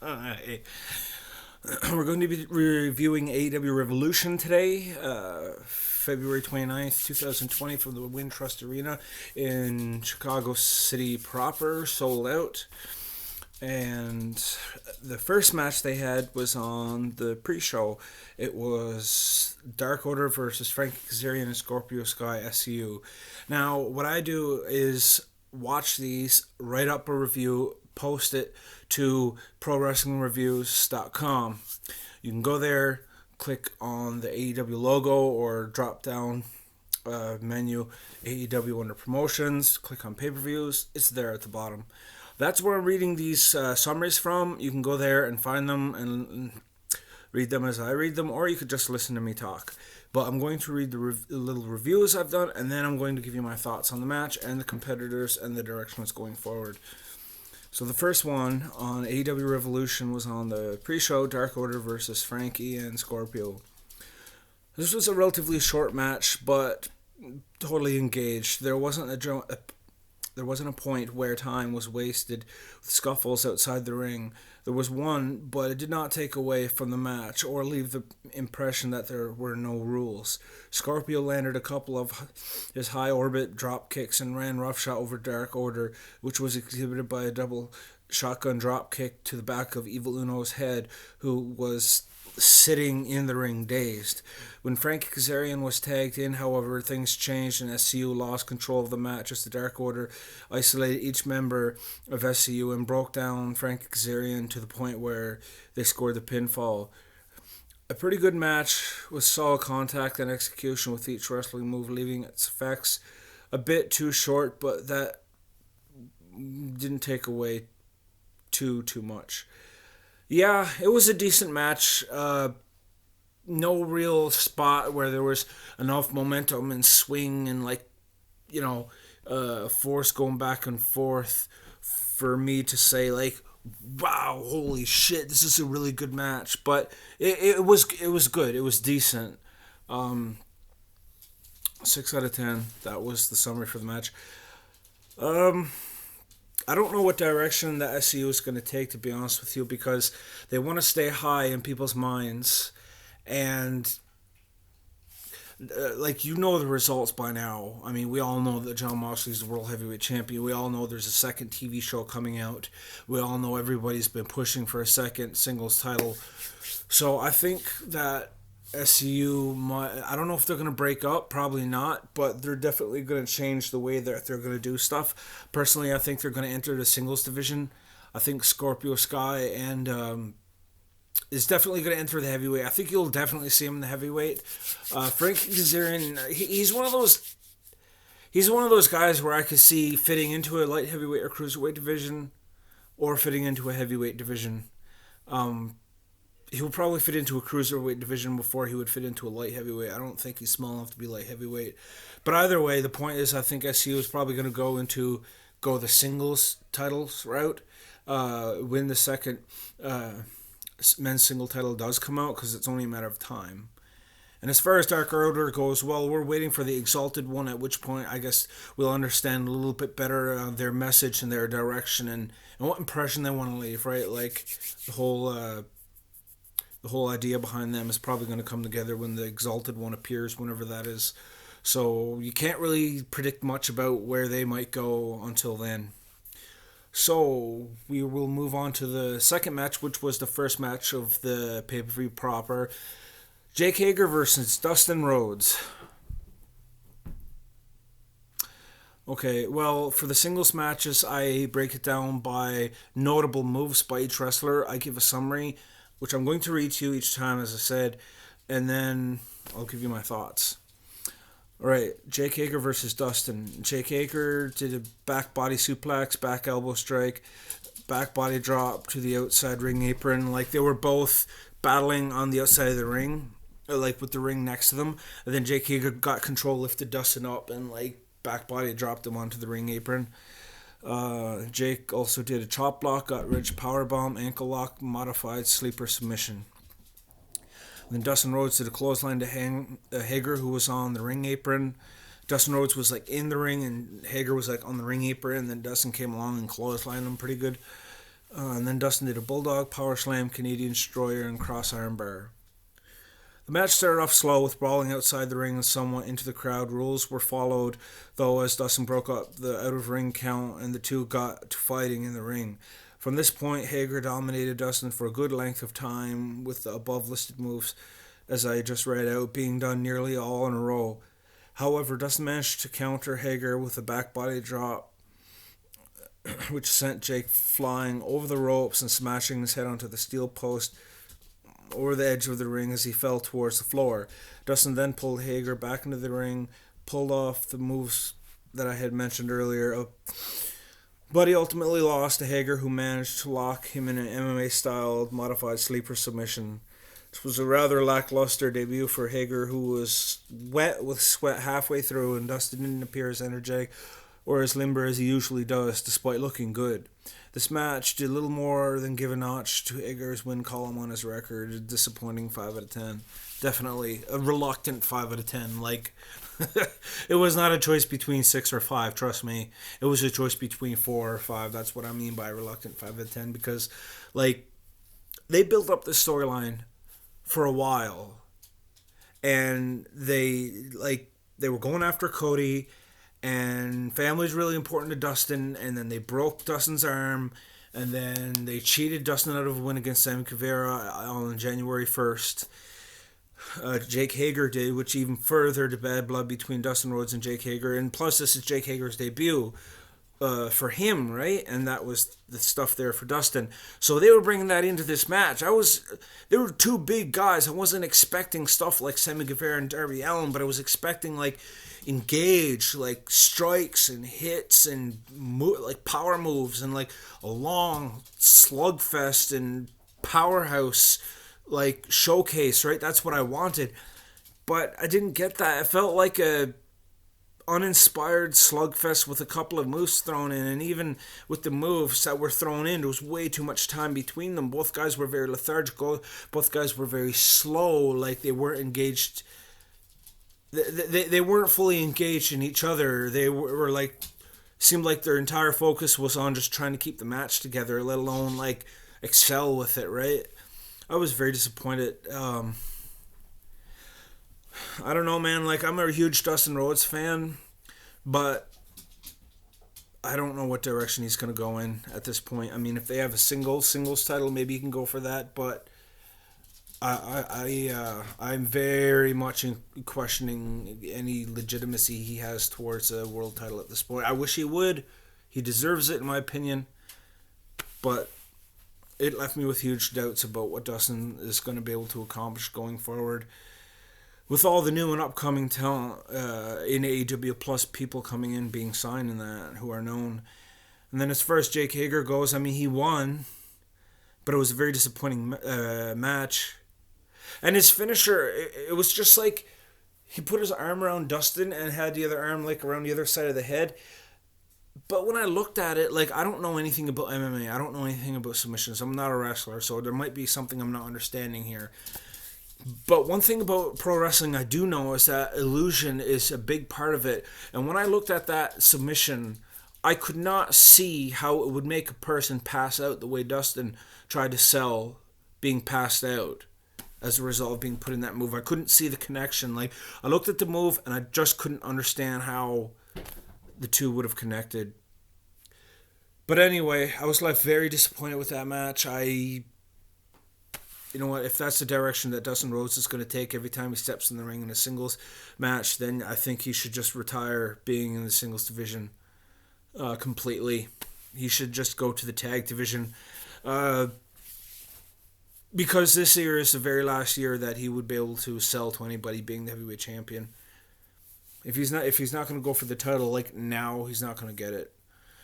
Hey, we're going to be reviewing AEW Revolution today, February 29th, 2020, from the Wintrust Arena in Chicago City proper, sold out. And the first match they had was on the pre-show. It was Dark Order versus Frankie Kazarian and Scorpio Sky SCU. Now, what I do is watch these, write up a review, post it to Prowrestlingreviews.com. You can go there, click on the AEW logo or drop down menu AEW under promotions, click on pay-per-views. It's there at the bottom. That's where I'm reading these summaries from. You can go there and find them and read them as I read them, or you could just listen to me talk. But I'm going to read the little reviews I've done, and then I'm going to give you my thoughts on the match and the competitors and the direction it's going forward. So the first one on AEW Revolution was on the pre-show, Dark Order versus Frankie and Scorpio. This was a relatively short match, but totally engaged. There wasn't a point where time was wasted with scuffles outside the ring. There was one, but it did not take away from the match or leave the impression that there were no rules. Scorpio landed a couple of his high orbit drop kicks and ran roughshod over Dark Order, which was exhibited by a double shotgun drop kick to the back of Evil Uno's head, who was sitting in the ring dazed. When Frankie Kazarian was tagged in, however, things changed and SCU lost control of the match as the Dark Order isolated each member of SCU and broke down Frankie Kazarian to the point where they scored the pinfall. A pretty good match with solid contact and execution with each wrestling move leaving its effects. A bit too short, but that didn't take away too much. Yeah, it was a decent match. No real spot where there was enough momentum and swing and force going back and forth for me to say wow, holy shit, this is a really good match. But it was good. It was decent. 6 out of 10. That was the summary for the match. I don't know what direction the SEU is going to take, to be honest with you, because they want to stay high in people's minds. And, the results by now. I mean, we all know that Jon Moxley's the World Heavyweight Champion. We all know there's a second TV show coming out. We all know everybody's been pushing for a second singles title. So I think that SCU I don't know if they're going to break up, probably not, but they're definitely going to change the way that they're going to do stuff. Personally, I think they're going to enter the singles division. I think Scorpio Sky and is definitely going to enter the heavyweight. I think you'll definitely see him in the heavyweight. Frankie Kazarian, he's one of those guys where I could see fitting into a light heavyweight or cruiserweight division, or fitting into a heavyweight division. He will probably fit into a cruiserweight division before he would fit into a light heavyweight. I don't think he's small enough to be light heavyweight. But either way, the point is I think SCU is probably going to go the singles titles route, win the second men's single title does come out, because it's only a matter of time. And as far as Dark Order goes, well, we're waiting for the Exalted One, at which point I guess we'll understand a little bit better their message and their direction and what impression they want to leave, right? Like the whole idea behind them is probably going to come together when the Exalted One appears, whenever that is. So you can't really predict much about where they might go until then. So we will move on to the second match, which was the first match of the pay-per-view proper. Jake Hager versus Dustin Rhodes. Okay, well, for the singles matches, I break it down by notable moves by each wrestler. I give a summary, which I'm going to read to you each time, as I said, and then I'll give you my thoughts. Alright, Jake Hager versus Dustin. Jake Hager did a back body suplex, back elbow strike, back body drop to the outside ring apron. Like, they were both battling on the outside of the ring, with the ring next to them. And then Jake Hager got control, lifted Dustin up, and back body dropped him onto the ring apron. Jake also did a chop block, got ridge powerbomb, ankle lock, modified sleeper submission. Then Dustin Rhodes did a clothesline to Hager, who was on the ring apron. Dustin Rhodes was like in the ring and Hager was like on the ring apron, and then Dustin came along and clotheslined him pretty good. And then Dustin did a Bulldog, Power Slam, Canadian Destroyer, and Cross Arm Bar. The match started off slow with brawling outside the ring and somewhat into the crowd. Rules were followed, though, as Dustin broke up the out-of-ring count and the two got to fighting in the ring. From this point, Hager dominated Dustin for a good length of time, with the above-listed moves, as I just read out, being done nearly all in a row. However, Dustin managed to counter Hager with a back body drop, which sent Jake flying over the ropes and smashing his head onto the steel post over the edge of the ring as he fell towards the floor. Dustin then pulled Hager back into the ring, pulled off the moves that I had mentioned earlier, but he ultimately lost to Hager, who managed to lock him in an MMA-style modified sleeper submission. This was a rather lackluster debut for Hager, who was wet with sweat halfway through, and Dustin didn't appear as energetic or as limber as he usually does, despite looking good. This match did little more than give a notch to Hager's win column on his record. A disappointing 5 out of 10. Definitely a reluctant 5 out of 10. Like, it was not a choice between 6 or 5, trust me. It was a choice between 4 or 5. That's what I mean by reluctant 5 out of 10, because, like, they built up this storyline for a while, and they were going after Cody, and family's really important to Dustin, and then they broke Dustin's arm, and then they cheated Dustin out of a win against Sammy Guevara on January 1st. Jake Hager did, which even furthered the bad blood between Dustin Rhodes and Jake Hager, and plus this is Jake Hager's debut for him, right? And that was the stuff there for Dustin. So they were bringing that into this match. They were two big guys. I wasn't expecting stuff like Sammy Guevara and Darby Allin, but I was expecting like engage, like strikes and hits and like power moves and like a long slugfest and powerhouse like showcase, right? That's what I wanted, but I didn't get that. It felt like a uninspired slugfest with a couple of moves thrown in, and even with the moves that were thrown in, there was way too much time between them. Both guys were very lethargical. Both guys were very slow. Like they weren't engaged. They weren't fully engaged in each other. They were like, seemed like their entire focus was on just trying to keep the match together, let alone like excel with it, right? I was very disappointed. I don't know, man. Like, I'm a huge Dustin Rhodes fan, but I don't know what direction he's going to go in at this point. I mean, if they have a singles title, maybe he can go for that, but I'm very much questioning any legitimacy he has towards a world title at this point. I wish he would. He deserves it, in my opinion, but it left me with huge doubts about what Dustin is going to be able to accomplish going forward. With all the new and upcoming talent in AEW, plus people coming in being signed in that who are known. And then as far as Jake Hager goes, I mean, he won, but it was a very disappointing match. And his finisher, it was just like he put his arm around Dustin and had the other arm like around the other side of the head. But when I looked at it, like, I don't know anything about MMA. I don't know anything about submissions. I'm not a wrestler, so there might be something I'm not understanding here. But one thing about pro wrestling I do know is that illusion is a big part of it. And when I looked at that submission, I could not see how it would make a person pass out the way Dustin tried to sell being passed out as a result of being put in that move. I couldn't see the connection. Like, I looked at the move and I just couldn't understand how the two would have connected. But anyway, I was left very disappointed with that match. You know what, if that's the direction that Dustin Rhodes is going to take every time he steps in the ring in a singles match, then I think he should just retire being in the singles division completely. He should just go to the tag division. Because this year is the very last year that he would be able to sell to anybody being the heavyweight champion. If he's not going to go for the title, like now, he's not going to get it.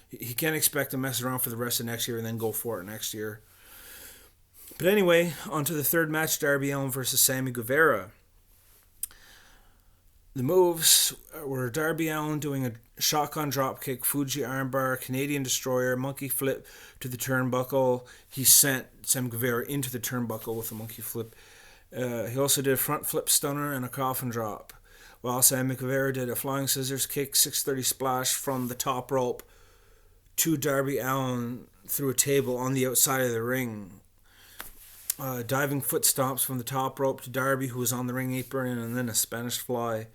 He can't expect to mess around for the rest of next year and then go for it next year. But anyway, on to the third match, Darby Allin versus Sammy Guevara. The moves were Darby Allin doing a shotgun dropkick, Fuji armbar, Canadian Destroyer, monkey flip to the turnbuckle. He sent Sammy Guevara into the turnbuckle with a monkey flip. He also did a front flip stunner and a coffin drop. while Sammy Guevara did a flying scissors kick 630 splash from the top rope to Darby Allin through a table on the outside of the ring. Diving foot stomps from the top rope to Darby, who was on the ring apron, and then a Spanish fly.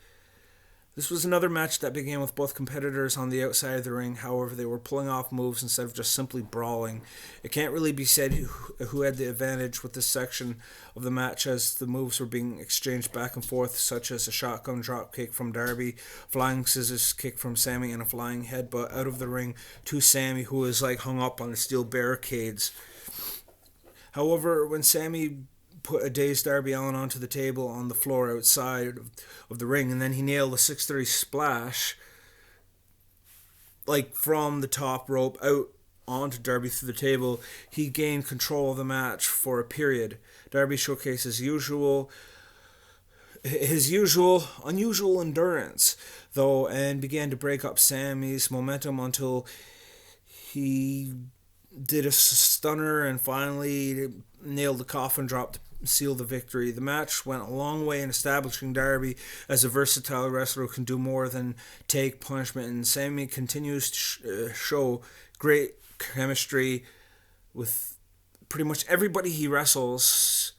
This was another match that began with both competitors on the outside of the ring. However, they were pulling off moves instead of just simply brawling. It can't really be said who had the advantage with this section of the match, as the moves were being exchanged back and forth, such as a shotgun drop kick from Darby, flying scissors kick from Sammy, and a flying headbutt out of the ring to Sammy, who was like hung up on the steel barricades. However, when Sammy put a dazed Darby Allin onto the table on the floor outside of the ring, and then he nailed a 630 splash like from the top rope out onto Darby through the table, he gained control of the match for a period. Darby showcased his unusual endurance, though, and began to break up Sammy's momentum until he did a stunner and finally nailed the coffin drop to seal the victory. The match went a long way in establishing Darby as a versatile wrestler who can do more than take punishment, and Sammy continues to show great chemistry with pretty much everybody he wrestles,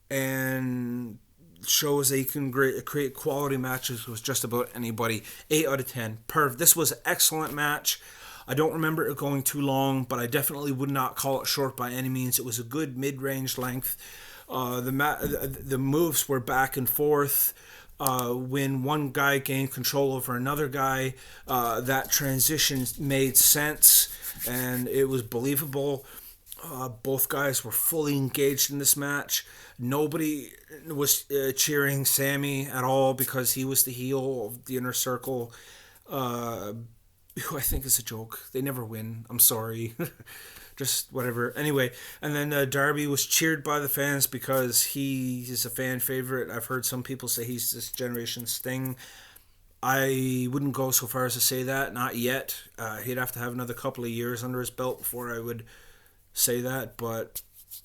and shows that he can create quality matches with just about anybody. 8 out of 10. Perfect. This was an excellent match. I don't remember it going too long, but I definitely would not call it short by any means. It was a good mid-range length. The moves were back and forth. When one guy gained control over another guy, that transition made sense, and it was believable. Both guys were fully engaged in this match. Nobody was cheering Sammy at all because he was the heel of the Inner Circle. Who I think is a joke. They never win. I'm sorry. Just whatever. Anyway, and then Darby was cheered by the fans because he is a fan favorite. I've heard some people say he's this generation's Sting. I wouldn't go so far as to say that. Not yet. He'd have to have another couple of years under his belt before I would say that. But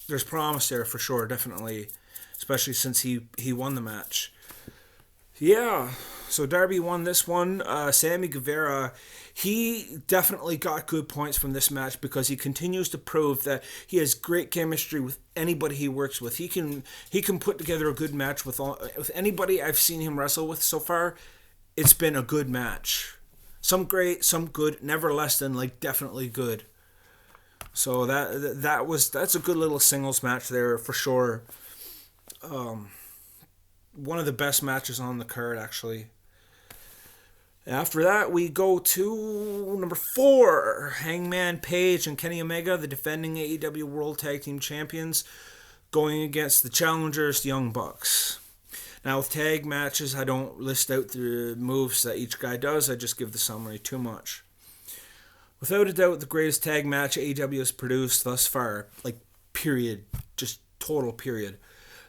there's promise there for sure, definitely. Especially since he won the match. Yeah, so Darby won this one. Sammy Guevara, he definitely got good points from this match because he continues to prove that he has great chemistry with anybody he works with. He can put together a good match with anybody I've seen him wrestle with so far. It's been a good match. Some great, some good, never less than like definitely good. So that's a good little singles match there for sure. One of the best matches on the card, actually. After that, we go to number 4. Hangman Page and Kenny Omega, the defending AEW World Tag Team Champions, going against the challengers, the Young Bucks. Now, with tag matches, I don't list out the moves that each guy does. I just give the summary. Too much. Without a doubt, the greatest tag match AEW has produced thus far. Like, period. Just total period.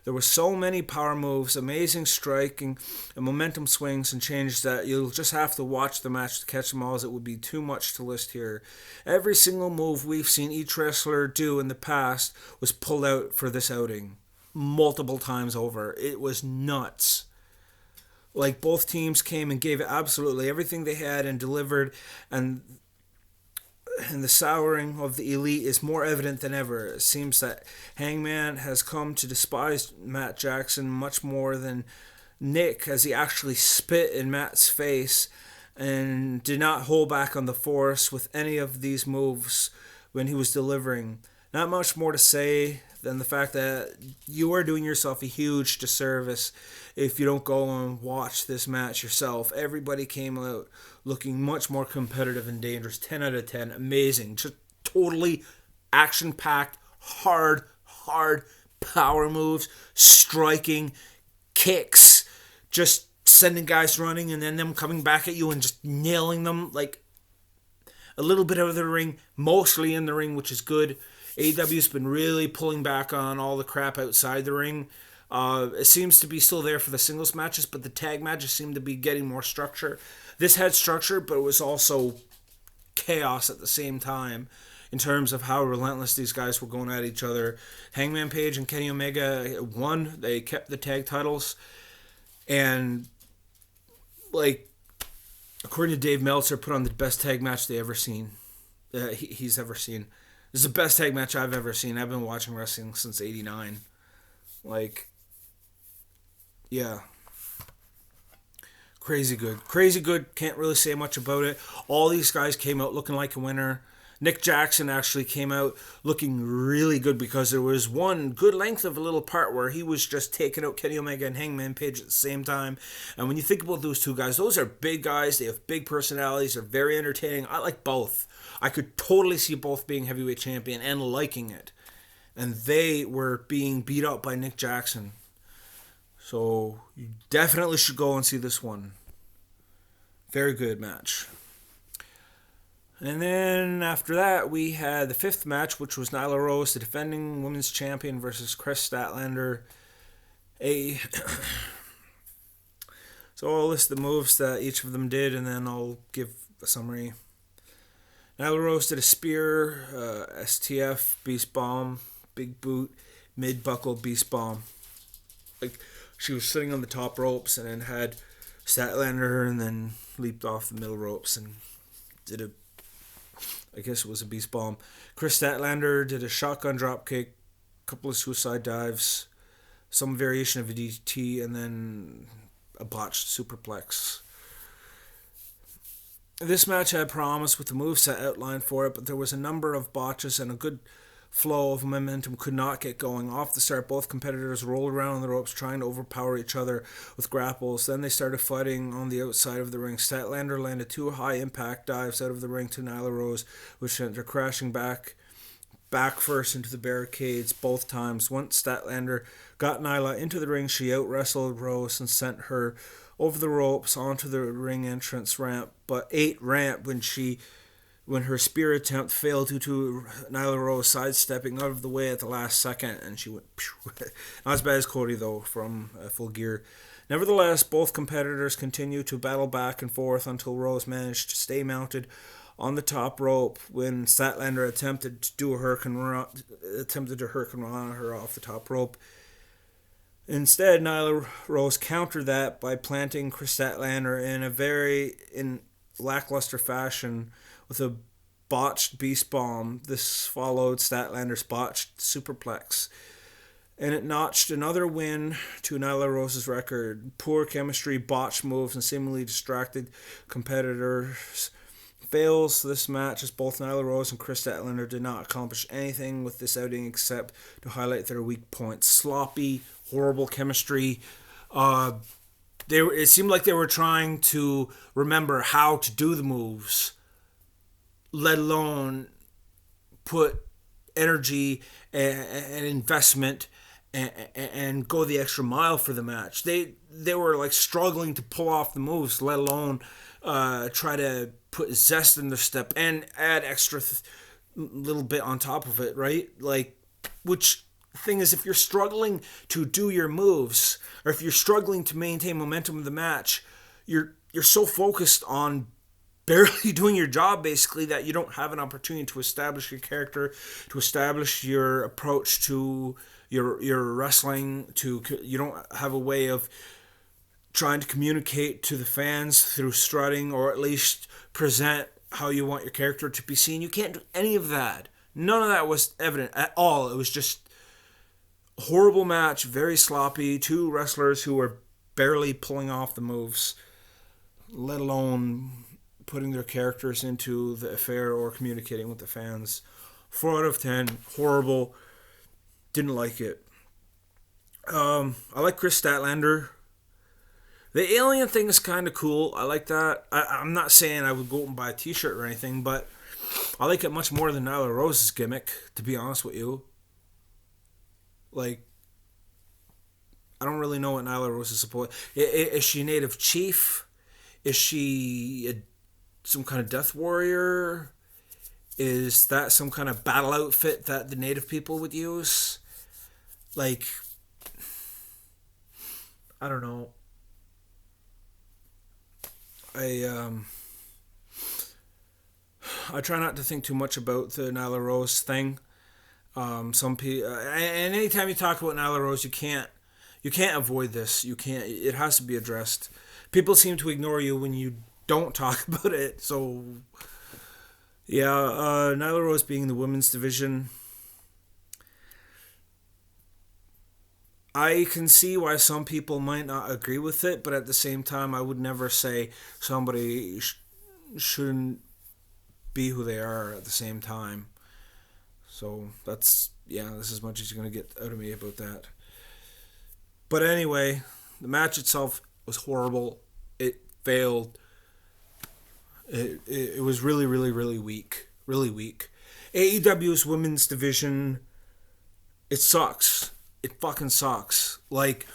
There were so many power moves, amazing striking, and momentum swings and changes that you'll just have to watch the match to catch them all, as it would be too much to list here. Every single move we've seen each wrestler do in the past was pulled out for this outing. Multiple times over. It was nuts. Like, both teams came and gave absolutely everything they had and delivered, and the souring of the elite is more evident than ever. It seems that Hangman has come to despise Matt Jackson much more than Nick, as he actually spit in Matt's face and did not hold back on the force with any of these moves when he was delivering. Not much more to say than the fact that you are doing yourself a huge disservice if you don't go and watch this match yourself. Everybody came out looking much more competitive and dangerous. 10 out of 10. Amazing. Just totally action-packed, hard power moves, striking, kicks, just sending guys running and then them coming back at you and just nailing them. Like, a little bit out of the ring, mostly in the ring, which is good. AEW's been really pulling back on all the crap outside the ring. It seems to be still there for the singles matches, but the tag matches seem to be getting more structure. This had structure, but it was also chaos at the same time in terms of how relentless these guys were going at each other. Hangman Page and Kenny Omega won. They kept the tag titles. And like, according to Dave Meltzer, put on the best tag match they ever seen. He's ever seen. This is the best tag match I've ever seen. I've been watching wrestling since '89. Like, yeah. Crazy good. Crazy good. Can't really say much about it. All these guys came out looking like a winner. Nick Jackson actually came out looking really good because there was one good length of a little part where he was just taking out Kenny Omega and Hangman Page at the same time. And when you think about those two guys, those are big guys. They have big personalities. They're very entertaining. I like both. I could totally see both being heavyweight champion and liking it. And they were being beat up by Nick Jackson. So you definitely should go and see this one. Very good match. And then after that, we had the fifth match, which was Nyla Rose, the defending women's champion, versus Chris Statlander. So I'll list the moves that each of them did, and then I'll give a summary. Nyla Rose did a spear, STF, Beast Bomb, Big Boot, Mid-Buckle, Beast Bomb. Like, she was sitting on the top ropes and then had Statlander and then leaped off the middle ropes and did a, I guess it was a Beast Bomb. Chris Statlander did a shotgun drop kick, a couple of suicide dives, some variation of a DDT, and then a botched superplex. This match had promise with the moveset outlined for it, but there was a number of botches and a good flow of momentum could not get going. Off the start, both competitors rolled around on the ropes trying to overpower each other with grapples. Then they started fighting on the outside of the ring. Statlander landed two high-impact dives out of the ring to Nyla Rose, which sent her crashing back first into the barricades both times. Once Statlander got Nyla into the ring, she out-wrestled Rose and sent her over the ropes onto the ring entrance ramp, but ate ramp when her spear attempt failed due to Nyla Rose sidestepping out of the way at the last second, and she went pew. Not as bad as Cody, though, from Full Gear. Nevertheless, both competitors continued to battle back and forth until Rose managed to stay mounted on the top rope when Statlander attempted to hurricane run on her off the top rope. Instead, Nyla Rose countered that by planting Chris Statlander in lackluster fashion with a botched Beast Bomb. This followed Statlander's botched superplex, and it notched another win to Nyla Rose's record. Poor chemistry, botched moves, and seemingly distracted competitors fails this match, as both Nyla Rose and Chris Statlander did not accomplish anything with this outing except to highlight their weak points. Sloppy, horrible chemistry. It seemed like they were trying to remember how to do the moves, let alone put energy and investment and go the extra mile for the match. They were like struggling to pull off the moves, let alone try to put zest in their step and add extra little bit on top of it, right? Like, which thing is, if you're struggling to do your moves, or if you're struggling to maintain momentum of the match, you're so focused on barely doing your job, basically, that you don't have an opportunity to establish your character, to establish your approach to your wrestling. You don't have a way of trying to communicate to the fans through strutting, or at least present how you want your character to be seen. You can't do any of that. None of that was evident at all. It was just a horrible match, very sloppy. Two wrestlers who were barely pulling off the moves, let alone putting their characters into the affair or communicating with the fans. 4 out of 10. Horrible. Didn't like it. I like Chris Statlander. The alien thing is kind of cool. I like that. I'm not saying I would go and buy a t-shirt or anything, but I like it much more than Nyla Rose's gimmick, to be honest with you. Like, I don't really know what Nyla Rose is supposed. Is she Native Chief? Is she some kind of death warrior? Is that some kind of battle outfit that the native people would use? Like, I don't know. I try not to think too much about the Nyla Rose thing. Some people, and anytime you talk about Nyla Rose, you can't avoid this. You can't. It has to be addressed People seem to ignore you when you don't talk about it. So yeah, Nyla Rose being in the women's division, I can see why some people might not agree with it, but at the same time, I would never say somebody shouldn't be who they are at the same time. So that's as much as you're gonna get out of me about that. But anyway, the match itself was horrible. It failed. It was really, really, really weak. Really weak. AEW's women's division, it sucks. It fucking sucks. Like,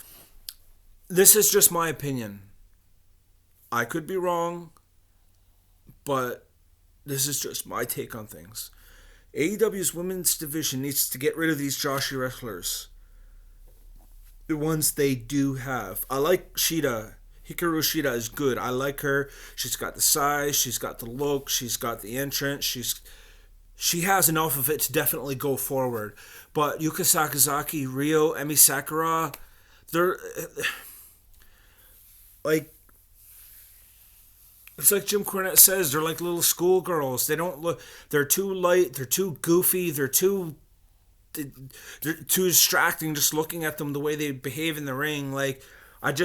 this is just my opinion. I could be wrong, but this is just my take on things. AEW's women's division needs to get rid of these Joshi wrestlers. The ones they do have. I like Shida. Hikaru Shida is good. I like her. She's got the size. She's got the look. She's got the entrance. She has enough of it to definitely go forward. But Yuka Sakazaki, Ryo, Emi Sakura, they're like, it's like Jim Cornette says, they're like little schoolgirls. They don't look, they're too light, they're too goofy, they're too distracting just looking at them the way they behave in the ring. Like, and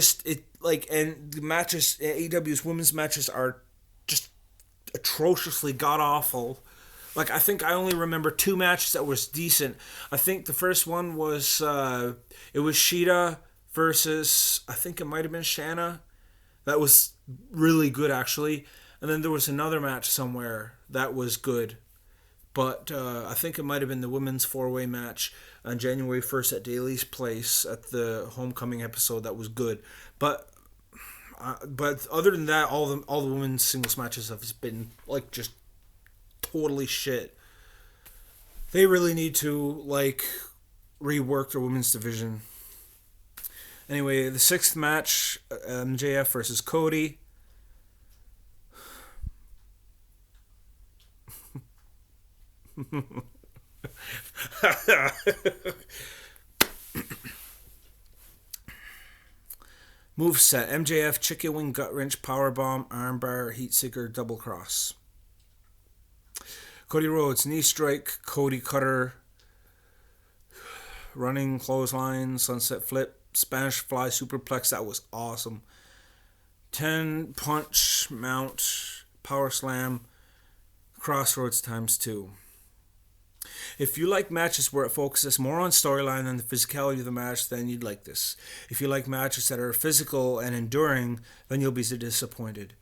the matches, AEW's women's matches are just atrociously god awful. Like, I think I only remember 2 matches that was decent. I think the first one was, it was Shida versus, I think it might have been Shanna. That was really good, actually. And then there was another match somewhere that was good. But I think it might have been the women's 4-way match on January 1st at Daly's Place at the homecoming episode that was good. But other than that, all the women's singles matches have been like just totally shit. They really need to like rework their women's division. Anyway, the 6th match, MJF versus Cody. Moveset: MJF chicken wing gut wrench powerbomb armbar heatseeker double cross. Cody Rhodes knee strike Cody cutter running clothesline sunset flip Spanish fly superplex. That was awesome. 10 punch mount power slam Crossroads ×2. If you like matches where it focuses more on storyline than the physicality of the match, then you'd like this. If you like matches that are physical and enduring, then you'll be disappointed.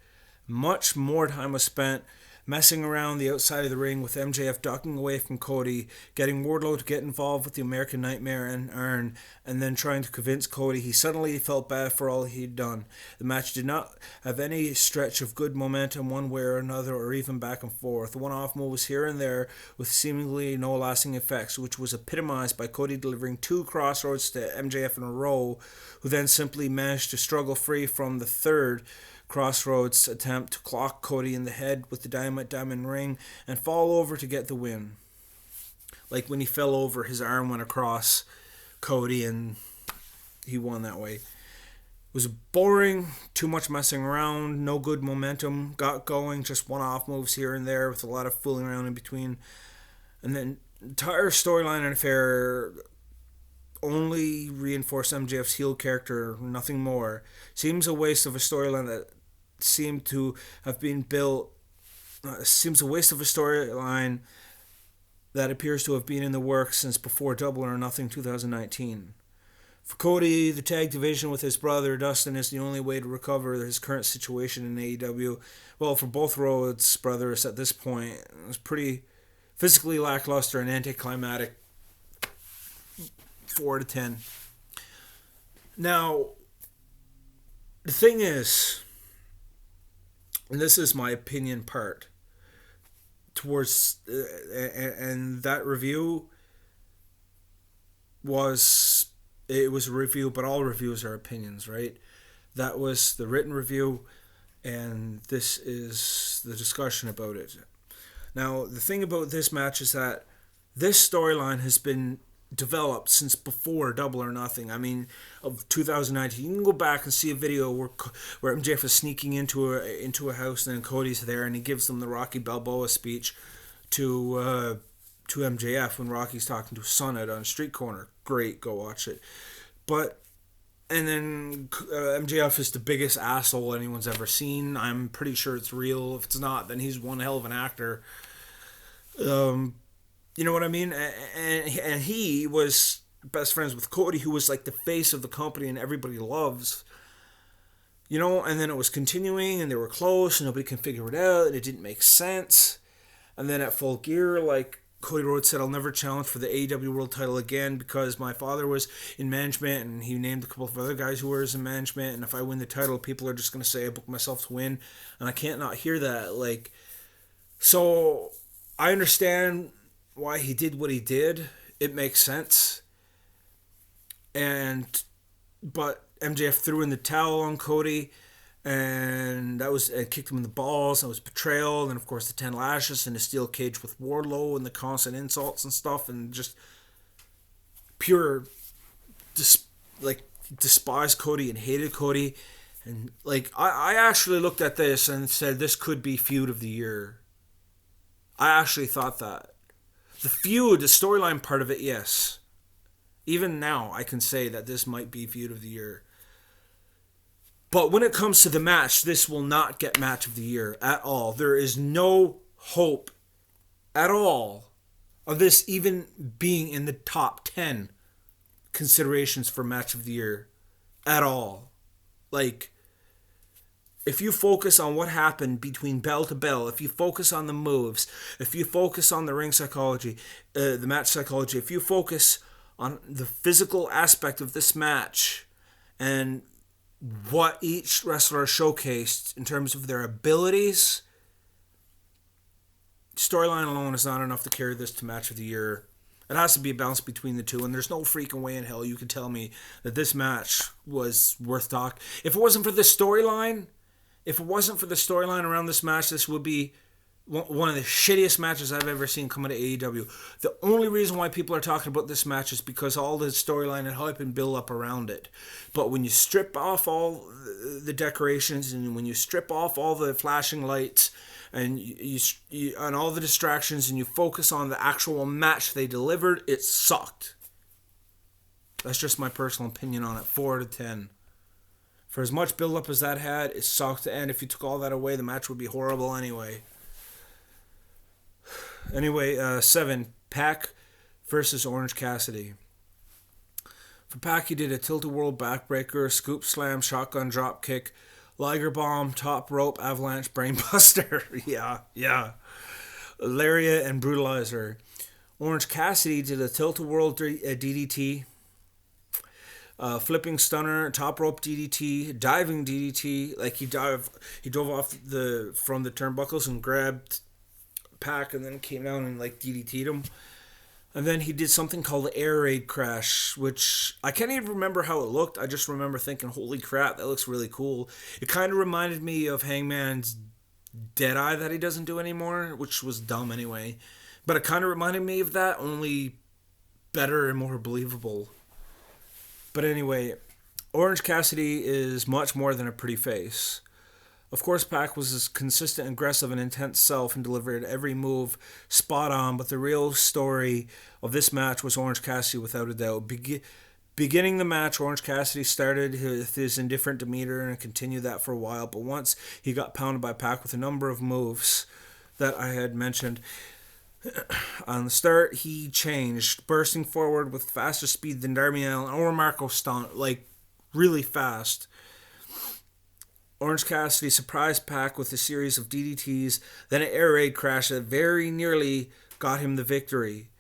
Much more time was spent messing around the outside of the ring with MJF ducking away from Cody, getting Wardlow to get involved with the American Nightmare and Arn, and then trying to convince Cody he suddenly felt bad for all he'd done. The match did not have any stretch of good momentum one way or another, or even back and forth. One-off moves here and there with seemingly no lasting effects, which was epitomized by Cody delivering 2 crossroads to MJF in a row, who then simply managed to struggle free from the third Crossroads attempt to clock Cody in the head with the Dynamite Diamond ring and fall over to get the win. Like when he fell over, his arm went across Cody and he won that way. It was boring, too much messing around, no good momentum got going, just one-off moves here and there with a lot of fooling around in between. And then entire storyline and affair only reinforced MJF's heel character, nothing more. Seems a waste of a storyline that seemed to have been built. Seems a waste of a storyline that appears to have been in the works since before Double or Nothing 2019. For Cody, the tag division with his brother Dustin is the only way to recover his current situation in AEW. Well, for both Rhodes brothers at this point, it was pretty physically lackluster and anticlimactic. 4 to 10. Now, the thing is, and this is my opinion part towards, and that review was a review, but all reviews are opinions, right? That was the written review, and this is the discussion about it. Now, the thing about this match is that this storyline has been developed since before Double or Nothing. I mean, of 2019. You can go back and see a video where MJF is sneaking into a house, and then Cody's there, and he gives them the Rocky Balboa speech to MJF when Rocky's talking to his son out on a street corner. Great, go watch it. But and then MJF is the biggest asshole anyone's ever seen. I'm pretty sure it's real. If it's not, then he's one hell of an actor. You know what I mean? And he was best friends with Cody, who was like the face of the company and everybody loves. You know, and then it was continuing, and they were close, and nobody can figure it out, and it didn't make sense. And then at Full Gear, like Cody Rhodes said, I'll never challenge for the AEW World title again because my father was in management, and he named a couple of other guys who were in management, and if I win the title, people are just going to say I booked myself to win, and I can't not hear that. Like, so I understand why he did what he did. It makes sense. But MJF threw in the towel on Cody, and it kicked him in the balls. That was betrayal, and of course the 10 lashes and the steel cage with Wardlow and the constant insults and stuff, and just pure despised Cody and hated Cody. And like I actually looked at this and said this could be feud of the year. I actually thought that. The feud, the storyline part of it, yes. Even now, I can say that this might be feud of the year. But when it comes to the match, this will not get match of the year at all. There is no hope at all of this even being in the top 10 considerations for match of the year at all. Like, if you focus on what happened between bell to bell, if you focus on the moves, if you focus on the ring psychology, the match psychology, if you focus on the physical aspect of this match and what each wrestler showcased in terms of their abilities, storyline alone is not enough to carry this to match of the year. It has to be a balance between the two, and there's no freaking way in hell you can tell me that this match was worth talk. If it wasn't for the storyline around this match, this would be one of the shittiest matches I've ever seen come out of AEW. The only reason why people are talking about this match is because all the storyline and hype and build up around it. But when you strip off all the decorations, and when you strip off all the flashing lights and you and all the distractions, and you focus on the actual match they delivered, it sucked. That's just my personal opinion on it. 4 out of 10. For as much build up as that had, it sucked. And if you took all that away, the match would be horrible anyway. Anyway, 7, Pac versus Orange Cassidy. For Pac, he did a tilt-a-whirl backbreaker, scoop slam, shotgun drop kick, Liger bomb, top rope, avalanche, brainbuster. yeah. Lariat and brutalizer. Orange Cassidy did a tilt-a-whirl DDT, flipping stunner, top rope DDT, diving DDT. Like he dove off from the turnbuckles and grabbed Pac and then came down and like DDT'd him. And then he did something called the air raid crash, which I can't even remember how it looked. I just remember thinking, holy crap, that looks really cool. It kind of reminded me of Hangman's Deadeye that he doesn't do anymore, which was dumb anyway. But it kind of reminded me of that, only better and more believable. But anyway, Orange Cassidy is much more than a pretty face. Of course, Pac was his consistent, aggressive, and intense self and delivered every move spot on, but the real story of this match was Orange Cassidy without a doubt. Beginning the match, Orange Cassidy started with his indifferent demeanor and continued that for a while, but once he got pounded by Pac with a number of moves that I had mentioned on the start, he changed, bursting forward with faster speed than Darby Allin or Marco Stunt, like really fast. Orange Cassidy surprised Pac with a series of DDTs, then an air raid crash that very nearly got him the victory.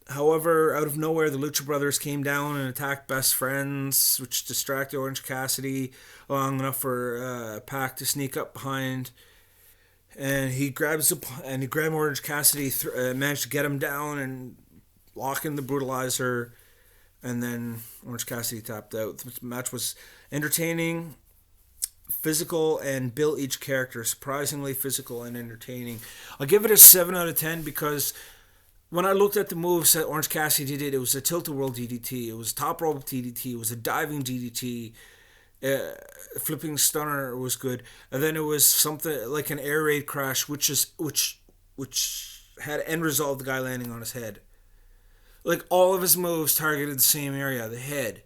However, out of nowhere, the Lucha Brothers came down and attacked Best Friends, which distracted Orange Cassidy long enough for Pac to sneak up behind. And he grabbed Orange Cassidy, managed to get him down and lock in the brutalizer. And then Orange Cassidy tapped out. The match was entertaining, physical, and built each character surprisingly physical and entertaining. I'll give it a 7 out of 10 because when I looked at the moves that Orange Cassidy did, it was a tilt-a-whirl DDT, it was top rope DDT, it was a diving DDT, flipping stunner was good, and then it was something like an air raid crash, which had end result of the guy landing on his head. Like all of his moves targeted the same area, the head.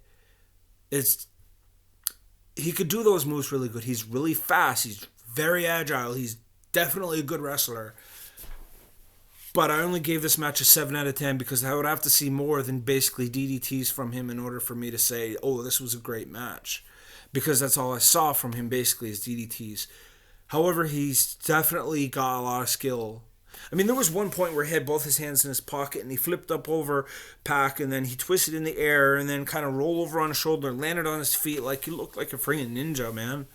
He could do those moves really good. He's really fast. He's very agile. He's definitely a good wrestler. But I only gave this match a 7 out of 10 because I would have to see more than basically DDTs from him in order for me to say, oh, this was a great match. Because that's all I saw from him basically is DDTs. However, he's definitely got a lot of skill. I mean, there was one point where he had both his hands in his pocket and he flipped up over Pac and then he twisted in the air and then kind of rolled over on his shoulder and landed on his feet like he looked like a freaking ninja, man.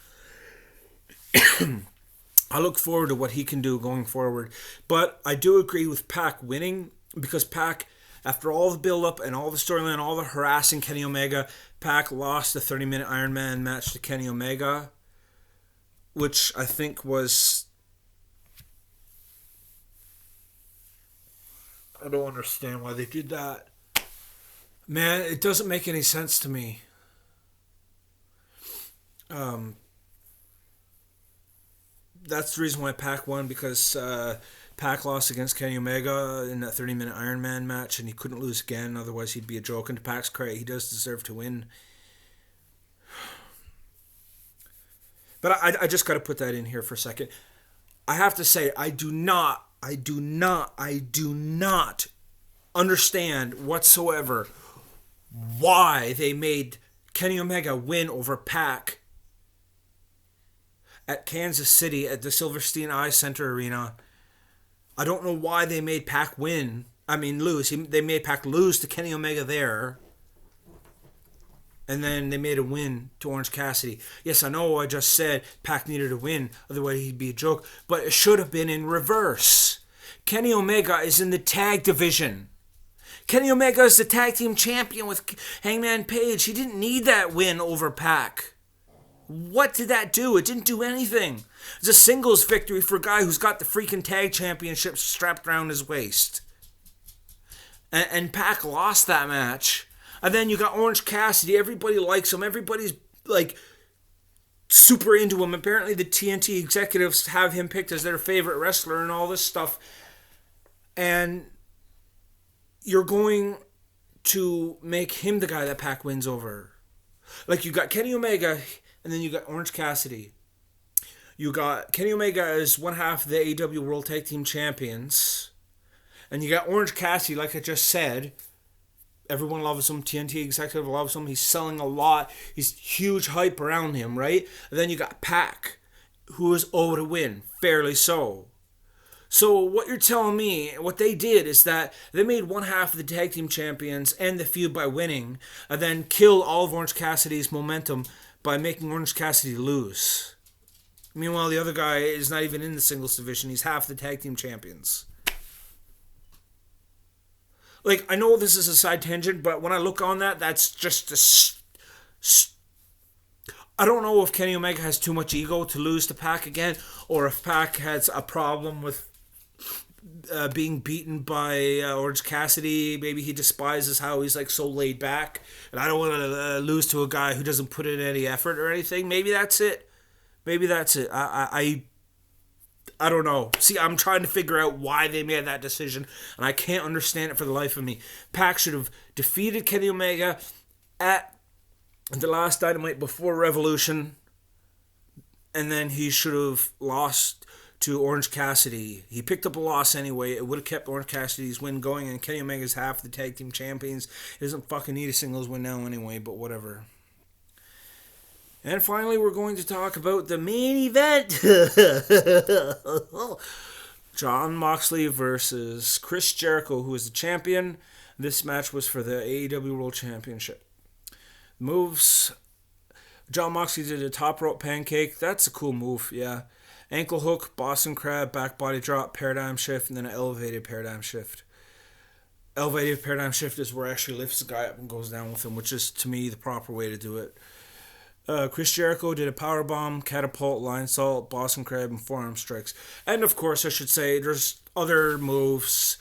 I look forward to what he can do going forward. But I do agree with Pac winning because Pac, after all the build-up and all the storyline, all the harassing Kenny Omega, Pac lost the 30-minute Iron Man match to Kenny Omega, which I think was... I don't understand why they did that. Man, it doesn't make any sense to me. That's the reason why Pac won, because Pac lost against Kenny Omega in that 30-minute Iron Man match, and he couldn't lose again, otherwise he'd be a joke. And to Pac's credit, he does deserve to win. But I just got to put that in here for a second. I have to say, I do not understand whatsoever why they made Kenny Omega win over Pac at Kansas City at the Silverstein Eye Center Arena. I don't know why they made Pac win. I mean, lose. They made Pac lose to Kenny Omega there. And then they made a win to Orange Cassidy. Yes, I know I just said Pac needed a win, otherwise he'd be a joke. But it should have been in reverse. Kenny Omega is in the tag division. Kenny Omega is the tag team champion with Hangman Page. He didn't need that win over Pac. What did that do? It didn't do anything. It's a singles victory for a guy who's got the freaking tag championship strapped around his waist. And Pac lost that match. And then you got Orange Cassidy. Everybody likes him. Everybody's like super into him. Apparently the TNT executives have him picked as their favorite wrestler and all this stuff. And you're going to make him the guy that Pac wins over. Like, you got Kenny Omega, and then you got Orange Cassidy. You got Kenny Omega as one half of the AEW World Tag Team Champions. And you got Orange Cassidy, like I just said. Everyone loves him. TNT executive loves him. He's selling a lot. He's huge hype around him, right? And then you got Pac, who is owed to win. Fairly so. So what you're telling me, what they did is that they made one half of the tag team champions end the feud by winning, and then kill all of Orange Cassidy's momentum by making Orange Cassidy lose. Meanwhile, the other guy is not even in the singles division. He's half the tag team champions. Like, I know this is a side tangent, but when I look on that, that's just I don't know if Kenny Omega has too much ego to lose to Pac again, or if Pac has a problem with being beaten by Orange Cassidy. Maybe he despises how he's like so laid back, and I don't want to lose to a guy who doesn't put in any effort or anything. Maybe that's it. I don't know. See, I'm trying to figure out why they made that decision, and I can't understand it for the life of me. Pac should have defeated Kenny Omega at the last Dynamite before Revolution, and then he should have lost to Orange Cassidy. He picked up a loss anyway. It would have kept Orange Cassidy's win going, and Kenny Omega's half the tag team champions. He doesn't fucking need a singles win now anyway, but whatever. And finally, we're going to talk about the main event. Jon Moxley versus Chris Jericho, who is the champion. This match was for the AEW World Championship. Moves. Jon Moxley did a top rope pancake. That's a cool move, yeah. Ankle hook, Boston Crab, back body drop, paradigm shift, and then an elevated paradigm shift. Elevated paradigm shift is where it actually lifts the guy up and goes down with him, which is, to me, the proper way to do it. Chris Jericho did a powerbomb, catapult, line salt, Boston Crab, and forearm strikes. And of course, I should say, there's other moves.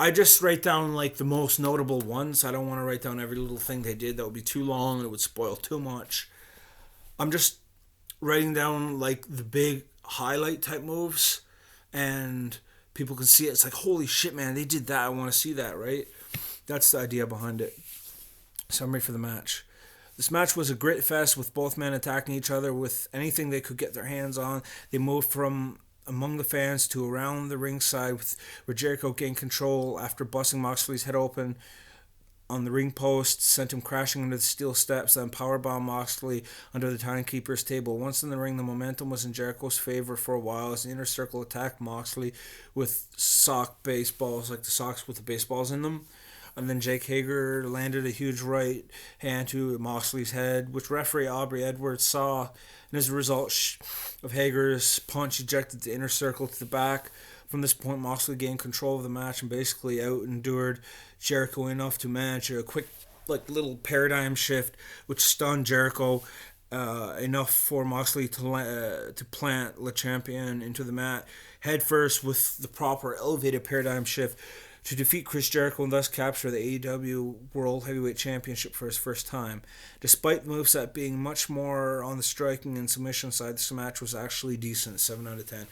I just write down like the most notable ones. I don't want to write down every little thing they did. That would be too long and it would spoil too much. I'm just writing down like the big highlight type moves, and people can see it. It's like, holy shit, man, they did that. I want to see that, right? That's the idea behind it. Summary for the match. This match was a grit fest with both men attacking each other with anything they could get their hands on. They moved from among the fans to around the ringside, where Jericho gained control after busting Moxley's head open on the ring post, sent him crashing into the steel steps, then powerbombed Moxley under the timekeeper's table. Once in the ring, the momentum was in Jericho's favor for a while as the Inner Circle attacked Moxley with sock baseballs, like the socks with the baseballs in them. And then Jake Hager landed a huge right hand to Moxley's head, which referee Aubrey Edwards saw. And as a result of Hager's punch, ejected the Inner Circle to the back. From this point, Moxley gained control of the match and basically out-endured Jericho enough to manage a quick, like, little paradigm shift, which stunned Jericho enough for Moxley to plant Le Champion into the mat headfirst with the proper elevated paradigm shift to defeat Chris Jericho and thus capture the AEW World Heavyweight Championship for his first time. Despite the moveset being much more on the striking and submission side, this match was actually decent, 7 out of 10.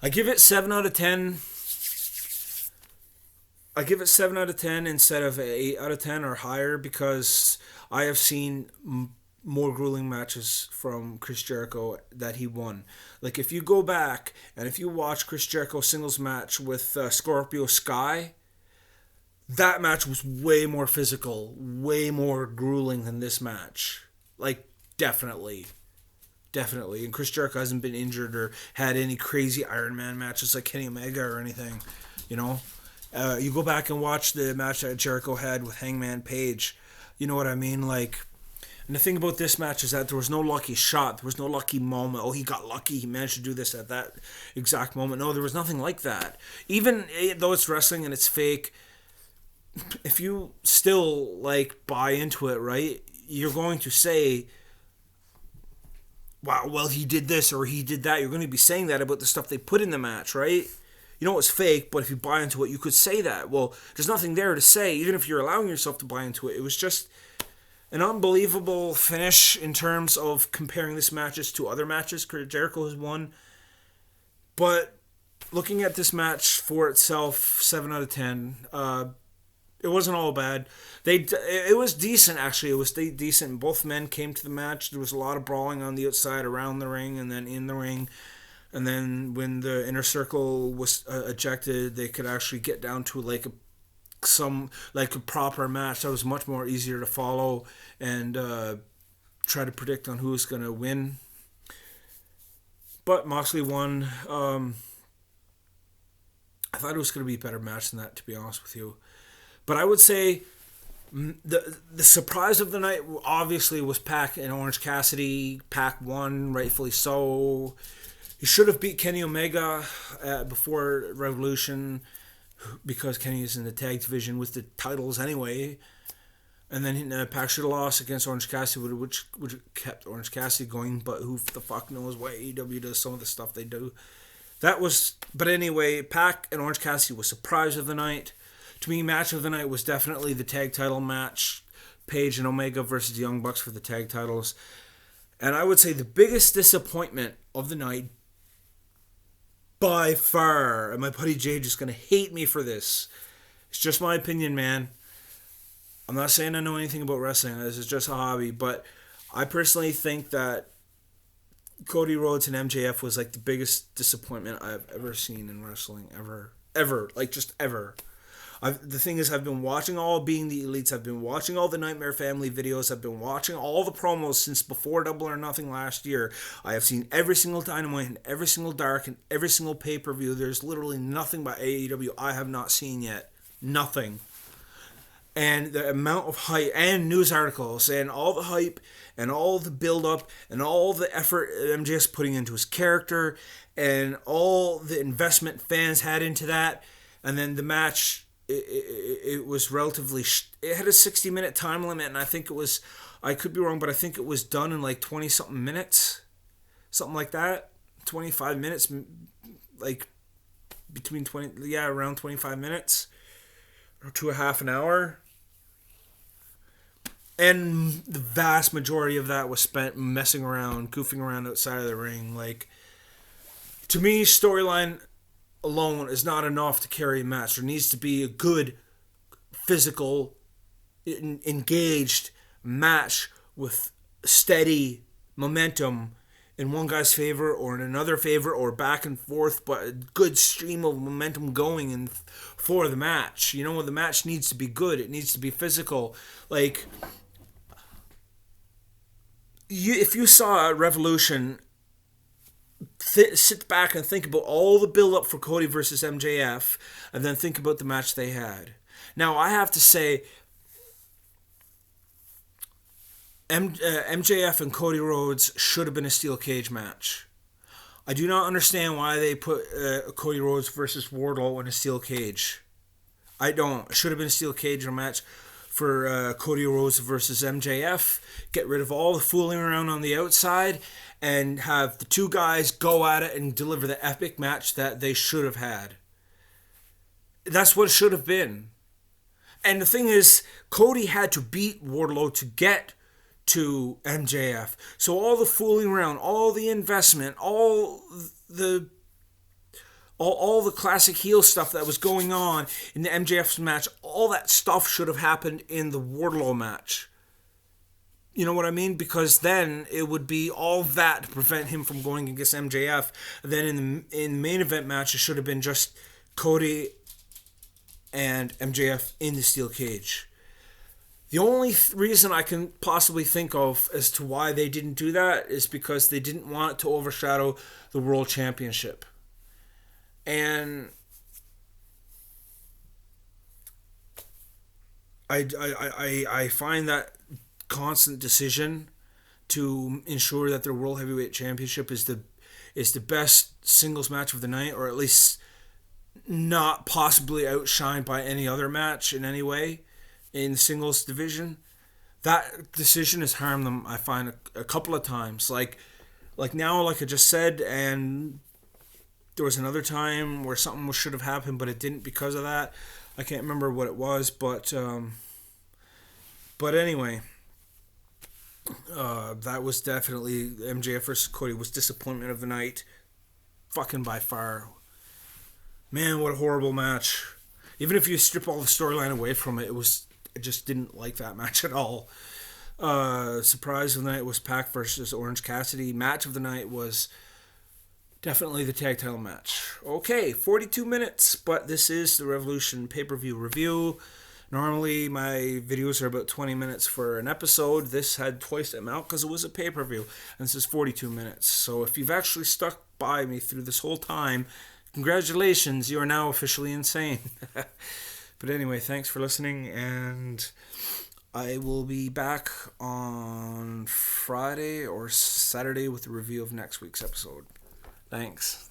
I give it 7 out of 10. I give it 7 out of 10 instead of 8 out of 10 or higher because I have seen more grueling matches from Chris Jericho that he won. Like, if you go back and if you watch Chris Jericho's singles match with Scorpio Sky, that match was way more physical, way more grueling than this match. Like, definitely. Definitely. And Chris Jericho hasn't been injured or had any crazy Iron Man matches like Kenny Omega or anything, you know? You go back and watch the match that Jericho had with Hangman Page. You know what I mean? Like, and the thing about this match is that there was no lucky shot. There was no lucky moment. Oh, he got lucky. He managed to do this at that exact moment. No, there was nothing like that. Even though it's wrestling and it's fake, if you still, like, buy into it, right, you're going to say, wow, well, he did this or he did that. You're going to be saying that about the stuff they put in the match, right? You know it's fake, but if you buy into it, you could say that. Well, there's nothing there to say, even if you're allowing yourself to buy into it. It was just an unbelievable finish in terms of comparing this matches to other matches Jericho has won. But looking at this match for itself, 7 out of 10, it wasn't all bad. It was decent, actually. It was decent. Both men came to the match. There was a lot of brawling on the outside, around the ring, and then in the ring. And then when the Inner Circle was ejected, they could actually get down to a proper match that was much more easier to follow and try to predict on who was going to win. But Moxley won. I thought it was going to be a better match than that, to be honest with you. But I would say the surprise of the night obviously was Pac and Orange Cassidy. Pac won, rightfully so. He should have beat Kenny Omega before Revolution because Kenny is in the tag division with the titles anyway. And then Pac should have lost against Orange Cassidy, which kept Orange Cassidy going. But who the fuck knows why AEW does some of the stuff they do. But anyway, Pac and Orange Cassidy was surprise of the night. To me, match of the night was definitely the tag title match. Page and Omega versus the Young Bucks for the tag titles. And I would say the biggest disappointment of the night, by far, and my buddy Jay just going to hate me for this. It's just my opinion, man. I'm not saying I know anything about wrestling. This is just a hobby. But I personally think that Cody Rhodes and MJF was like the biggest disappointment I've ever seen in wrestling. Ever. Like, just ever. The thing is, I've been watching all Being the Elites. I've been watching all the Nightmare Family videos. I've been watching all the promos since before Double or Nothing last year. I have seen every single Dynamite and every single Dark and every single pay-per-view. There's literally nothing by AEW I have not seen yet. Nothing. And the amount of hype and news articles and all the hype and all the build-up and all the effort MJF's putting into his character and all the investment fans had into that. And then the match... It was relatively... It had a 60-minute time limit, and I think it was... I could be wrong, but I think it was done in like 20-something minutes. Something like that. 25 minutes. Like, between 20... Yeah, around 25 minutes. to a half an hour. And the vast majority of that was spent messing around, goofing around outside of the ring. Like, to me, storyline alone is not enough to carry a match. There needs to be a good, physical, engaged match with steady momentum in one guy's favor or in another favor or back and forth, but a good stream of momentum going in for the match. You know, the match needs to be good. It needs to be physical. Like, if you saw a Revolution, sit back and think about all the build up for Cody versus MJF, and then think about the match they had. Now, I have to say, MJF and Cody Rhodes should have been a steel cage match. I do not understand why they put Cody Rhodes versus Wardlow in a steel cage. I don't. It should have been a steel cage match for Cody Rhodes versus MJF. Get rid of all the fooling around on the outside and have the two guys go at it and deliver the epic match that they should have had. That's what it should have been. And the thing is, Cody had to beat Wardlow to get to MJF. So all the fooling around, all the investment, all the classic heel stuff that was going on in the MJF match, all that stuff should have happened in the Wardlow match. You know what I mean? Because then it would be all that to prevent him from going against MJF. And then in the main event match, it should have been just Cody and MJF in the steel cage. The only reason I can possibly think of as to why they didn't do that is because they didn't want it to overshadow the World Championship. And I find that constant decision to ensure that their World Heavyweight Championship is the best singles match of the night, or at least not possibly outshined by any other match in any way in the singles division. That decision has harmed them, I find, a couple of times. Like now, like I just said, and there was another time where something should have happened, but it didn't because of that. I can't remember what it was, but anyway, that was definitely MJF versus Cody was disappointment of the night, fucking by far. Man, what a horrible match. Even if you strip all the storyline away from it, I just didn't like that match at all. Surprise of the night was Pac versus Orange Cassidy. Match of the night was definitely the tag title match. Okay, 42 minutes, but this is the Revolution pay-per-view review. Normally, my videos are about 20 minutes for an episode. This had twice the amount because it was a pay-per-view, and this is 42 minutes. So if you've actually stuck by me through this whole time, congratulations, you are now officially insane. But anyway, thanks for listening, and I will be back on Friday or Saturday with a review of next week's episode. Thanks.